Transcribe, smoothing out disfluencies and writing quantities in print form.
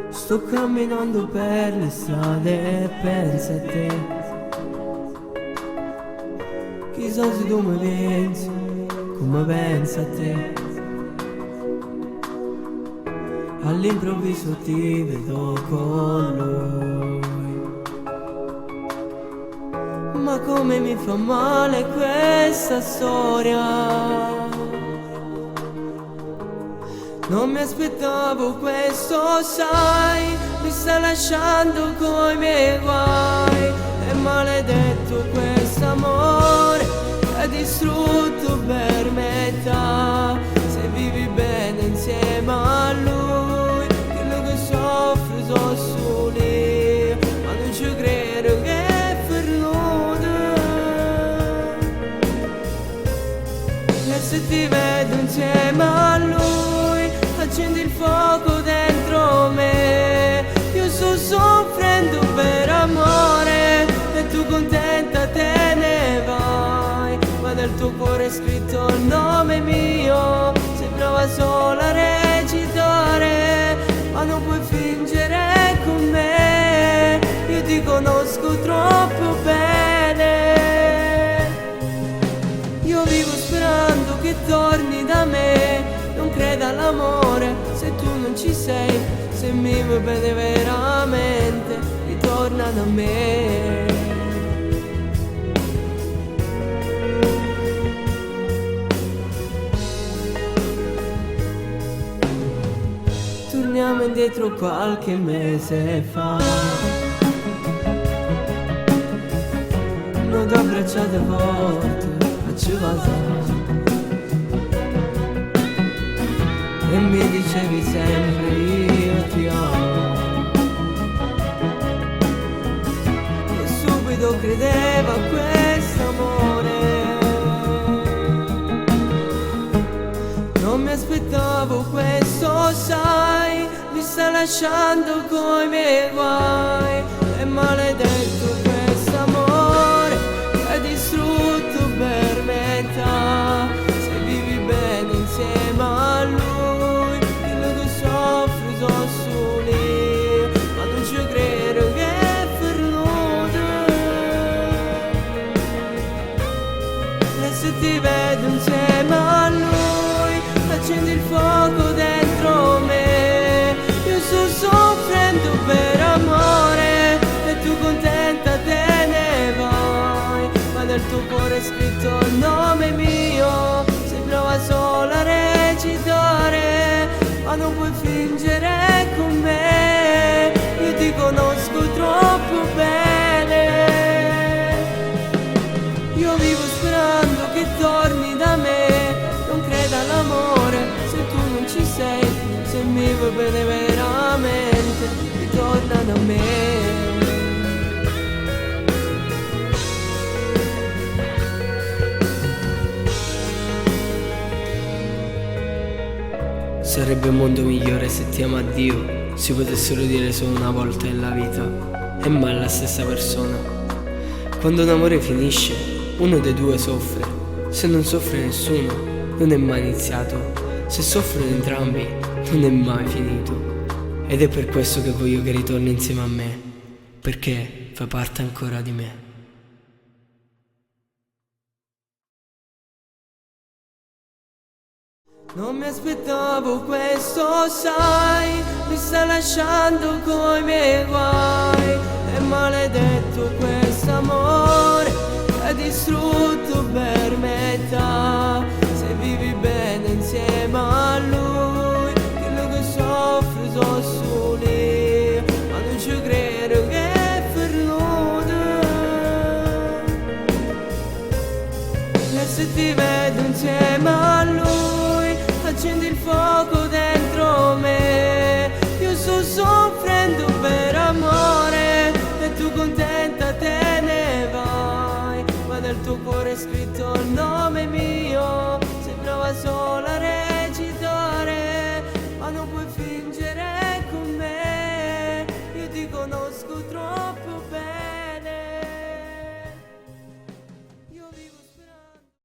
Sto camminando per le strade e penso a te. Chissà se tu mi pensi come penso a te. All'improvviso ti vedo con lui. Ma come mi fa male questa storia. Non mi aspettavo questo, sai, mi sta lasciando coi miei guai. È maledetto quest'amore, ha distrutto per metà. Se vivi bene insieme a lui, quello che soffro so solo io. Ma non ci credo che è perduto. E se ti vedo insieme a lui, accendi il fuoco dentro me. Io sto soffrendo per amore e tu contenta te ne vai. Ma nel tuo cuore è scritto il nome mio. Sembrava solo a recitare, ma non puoi fingere con me. Io ti conosco troppo bene. Io vivo sperando che torni da me. Non creda all'amore se tu non ci sei. Se mi vuoi bene veramente, ritorna da me. Torniamo indietro qualche mese fa. Non ti ho abbracciato forte, faceva e mi dicevi sempre io ti amo. E subito credevo a quest'amore. Non mi aspettavo questo, sai, mi sta lasciando coi miei guai. È maledetto quest'amore, ha distrutto per metà. Se vivi bene insieme a lui, so solo io, ma non ci credo che è perduto. E se ti vedo insieme a lui, accendi il fuoco dentro me. Io sto soffrendo per amore e tu contenta te ne vai. Ma nel tuo cuore è scritto il nome mio. Sembrava solo a recitare, ma non puoi fingere con me. Io ti conosco troppo bene. Io vivo sperando che torni da me. Non creda all'amore se tu non ci sei. Se mi vuoi bene veramente, ritorna da me. Sarebbe un mondo migliore se ti ama Dio si potessero dire solo una volta nella vita e mai la stessa persona. Quando un amore finisce, uno dei due soffre. Se non soffre nessuno, non è mai iniziato. Se soffrono entrambi, non è mai finito. Ed è per questo che voglio che ritorni insieme a me, perché fa parte ancora di me. Non mi aspettavo questo, sai, mi sta lasciando coi miei guai. È maledetto quest'amore, ha distrutto per metà. Se vivi bene insieme a lui, quello che soffro so solo io. Ma non ci credo che è perduto. E se ti vedo insieme a lui, accendi il fuoco dentro me. Io sto soffrendo per amore e tu contenta te ne vai. Ma nel tuo cuore è scritto il nome mio. Sembrava solo